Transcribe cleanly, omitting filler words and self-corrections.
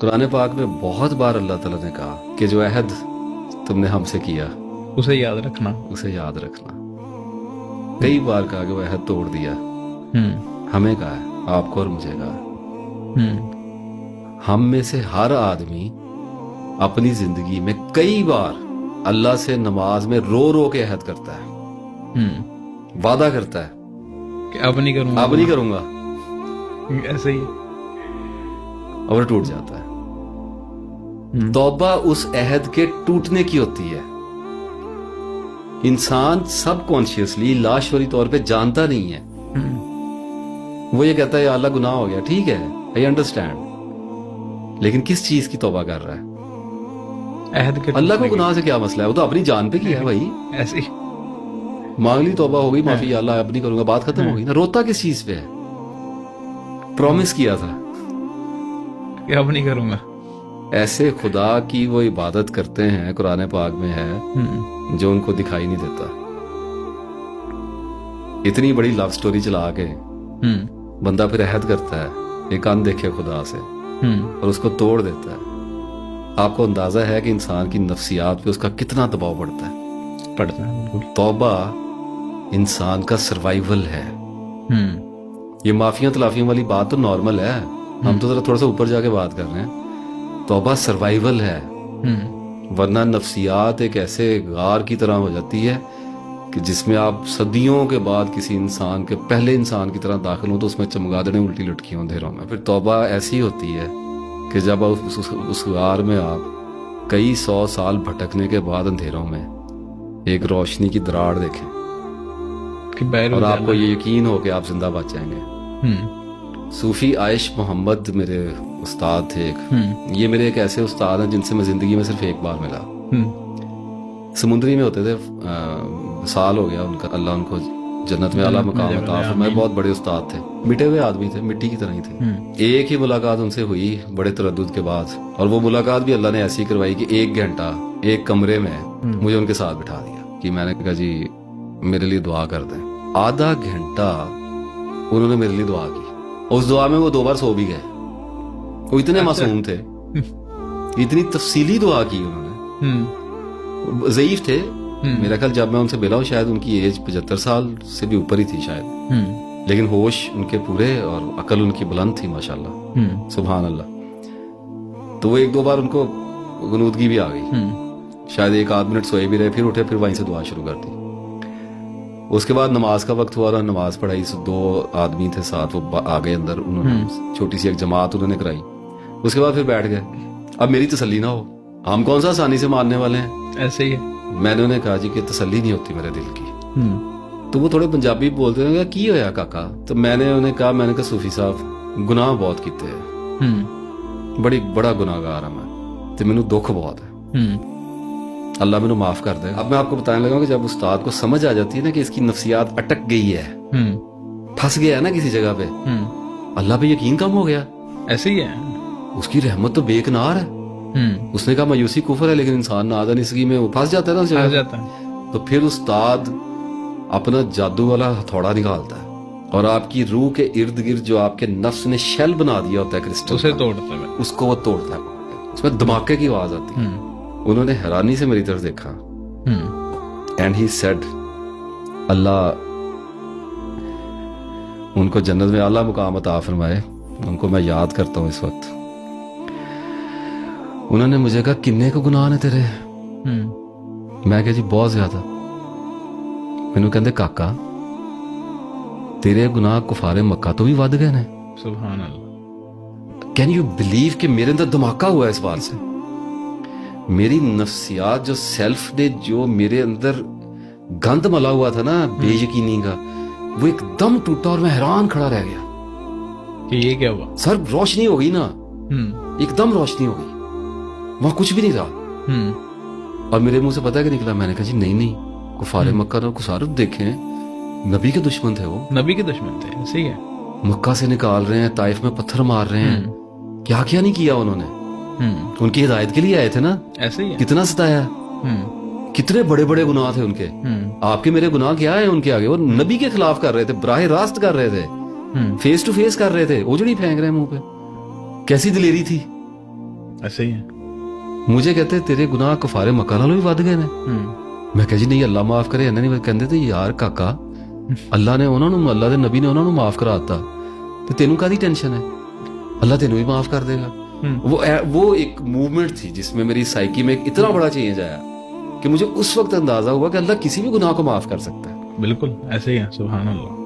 قرآن پاک میں بہت بار اللہ تعالیٰ نے کہا کہ جو عہد تم نے ہم سے کیا اسے یاد رکھنا. اسے یاد رکھنا. کئی بار کہا کہ وہ عہد توڑ دیا. ہمیں کہا ہے, آپ کو اور مجھے کہا ہے. ہم میں سے ہر آدمی اپنی زندگی میں کئی بار اللہ سے نماز میں رو رو کے عہد کرتا ہے, وعدہ کرتا ہے کہ اب نہیں کروں گا, اب نہیں کروں گا, ایسے ہی اور ٹوٹ جاتا ہے. توبہ اس عہد کے ٹوٹنے کی ہوتی ہے. انسان سب کانشیسلی لاشعوری طور پہ جانتا نہیں ہے. وہ یہ کہتا ہے یا اللہ گناہ ہو گیا, ٹھیک ہے, آئی انڈرسٹینڈ, لیکن کس چیز کی توبہ کر رہا ہے؟ عہد کے اللہ کو گناہ سے کیا مسئلہ ہے, وہ تو اپنی جان پہ کیا ہے بھائی. ایسے ہی مانگ لی, توبہ ہو گئی, معافی, یا اللہ اب نہیں کروں گا, بات ختم ہو گئی نا. روتا کس چیز پہ ہے؟ پرومس کیا تھا کہ اب نہیں کروں گا. ایسے خدا کی وہ عبادت کرتے ہیں, قرآن پاک میں ہے, جو ان کو دکھائی نہیں دیتا. اتنی بڑی لو سٹوری چلا کے بندہ پھر عہد کرتا ہے ایک اندیکھے خدا سے, اور اس کو توڑ دیتا ہے. آپ کو اندازہ ہے کہ انسان کی نفسیات پہ اس کا کتنا دباؤ پڑتا ہے. توبہ انسان کا سروائیول ہے. یہ معافیاں تلافیوں والی بات تو نارمل ہے, ہم تو ذرا تھوڑا سا اوپر جا کے بات کر رہے ہیں. توبہ سروائیول ہے, ورنہ نفسیات ایک ایسے غار کی طرح ہو جاتی ہے کہ جس میں آپ صدیوں کے بعد کسی انسان کے پہلے انسان کی طرح داخل ہوں تو اس میں چمگادڑیں الٹی لٹکی ہوں اندھیروں میں. پھر توبہ ایسی ہوتی ہے کہ جب اس غار میں آپ کئی 100 سال بھٹکنے کے بعد اندھیروں میں ایک روشنی کی دراڑ دیکھیں اور آپ کو یہ یقین ہو کہ آپ زندہ بچ جائیں گے. صوفی عائش محمد میرے استاد تھے ایک. یہ میرے ایک ایسے استاد ہیں جن سے میں زندگی میں صرف ایک بار ملا. سمندری میں ہوتے تھے, سال ہو گیا ان کا, اللہ ان کو جنت میں اعلیٰ مقام عطا فرمائے. بہت بڑے استاد تھے, مٹے ہوئے آدمی تھے, مٹی کی طرح ہی تھے. ایک ہی ملاقات ان سے ہوئی بڑے تردد کے بعد, اور وہ ملاقات بھی اللہ نے ایسی کروائی کہ 1 گھنٹہ ایک کمرے میں مجھے ان کے ساتھ بٹھا دیا کہ میں نے کہا جی میرے لیے دعا کر دیں. آدھا گھنٹہ انہوں نے میرے لیے دعا کی. اس دعا میں وہ 2 بار سو بھی گئے. وہ اتنے معصوم تھے, اتنی تفصیلی دعا کی انہوں نے. ضعیف تھے میرا خیال, جب میں ان سے ملا ہوں شاید ان کی ایج 75 سال سے بھی اوپر ہی تھی شاید, لیکن ہوش ان کے پورے اور عقل ان کی بلند تھی ماشاءاللہ, سبحان اللہ. تو وہ 1-2 بار ان کو غنودگی بھی آ گئی, شاید 1-8 منٹ سوئے بھی رہے, پھر اٹھے, پھر وہیں سے دعا شروع کر دی. اس کے بعد نماز کا وقت ہوا, نماز پڑھائی. 2 آدمی تھے ساتھ, وہ آگے اندر, انہوں نے چھوٹی سی ایک جماعت انہوں نے کرائی. اس کے بعد پھر بیٹھ گئے. اب میری تسلی نہ ہو, ہم کون سا آسانی سے ماننے والے ہیں. ایسے ہی میں نے انہیں کہا جی کہ تسلی نہیں ہوتی میرے دل کی. تو وہ تھوڑے پنجابی بولتے ہیں, کی ہویا کاکا. تو میں نے انہیں کہا, میں نے کہا صوفی صاحب گناہ بہت کیتے ہیں, بڑا گناہ گار ہوں میں, تو مینوں دکھ بہت ہے, اللہ مینوں معاف کر دے. اب میں آپ کو بتانے لگا کہ جب استاد کو سمجھ آ جاتی ہے نا کہ اس کی نفسیات اٹک گئی ہے, پھنس گیا ہے نا کسی جگہ پہ, اللہ پہ یقین کم ہو گیا. ایسے ہی ہے, اس کی رحمت تو بے کنار ہے. اس نے کہا مایوسی کفر ہے, لیکن انسان نادانستگی میں وہ پھنس جاتا ہے نا اس جگہ. تو پھر استاد اپنا جادو والا ہتھوڑا نکالتا ہے اور آپ کی روح کے ارد گرد جو آپ کے نفس نے شیل بنا دیا ہوتا ہے کرسٹل, اسے توڑتا ہے, اس کو وہ توڑتا ہے. اس میں دھماکے کی آواز آتی ہے. انہوں نے حیرانی سے میری طرف دیکھا, اینڈ ہی سیڈ, اللہ ان کو جنت میں اعلیٰ مقام عطا فرمائے. ان کو میں یاد کرتا ہوں اس وقت. انہوں نے مجھے کہا کنے کو گناہ نے تیرے. میں کہا جی بہت زیادہ. مینوں کہندے کاکا تیرے گناہ کفار مکہ تو بھی ود گئے نے. سبحان اللہ. کین یو بلیو کہ میرے اندر دھماکہ ہوا ہے اس بات سے. میری نفسیات جو سیلف نے جو میرے اندر گند ملا ہوا تھا نا بے یقینی کا, وہ ایک دم ٹوٹا اور میں حیران کھڑا رہ گیا کہ یہ کیا ہوا. سر روشنی ہو گئی نا, ایک دم روشنی ہو گئی, وہاں کچھ بھی نہیں تھا. اور میرے منہ سے پتا کہ نکلا, میں نے کہا جی نہیں, کفار مکہ نے کسارت دیکھیں, نبی کے دشمن تھے, وہ نبی کے دشمن تھے. صحیح ہے, مکہ سے نکال رہے ہیں, طائف میں پتھر مار رہے ہیں, کیا کیا نہیں کیا انہوں نے. ان کی ہدایت کے لیے آئے تھے نا. ایسے ہی کتنا ستایا, کتنے بڑے بڑے گناہ تھے ان کے. آپ کے میرے گناہ کیا ہے ان کے آگے. وہ نبی کے خلاف کر رہے تھے, براہ راست کر رہے تھے, فیس ٹو فیس کر رہے تھے, اجڑی پھینک رہے ہیں منہ پہ. کیسی دلیری تھی. ایسے ہی ہے. مجھے کہتے تیرے گناہ کفارے مکہ نالوں بھی ود گئے نے. میں کہا جی نہیں اللہ معاف کرے. انہیں نہیں کہندے تے یار کاکا اللہ نے انہوں نے اللہ دے نبی نے انہوں نے معاف کرا دیتا تے تینوں کادی ٹینشن ہے, اللہ تینوں بھی معاف کر دے گا. وہ ایک موومنٹ تھی جس میں میری سائیکی میں ایک اتنا بڑا چینج آیا کہ مجھے اس وقت اندازہ ہوا کہ اللہ کسی بھی گناہ کو معاف کر سکتا ہے. بالکل ایسے ہی ہے. سبحان اللہ.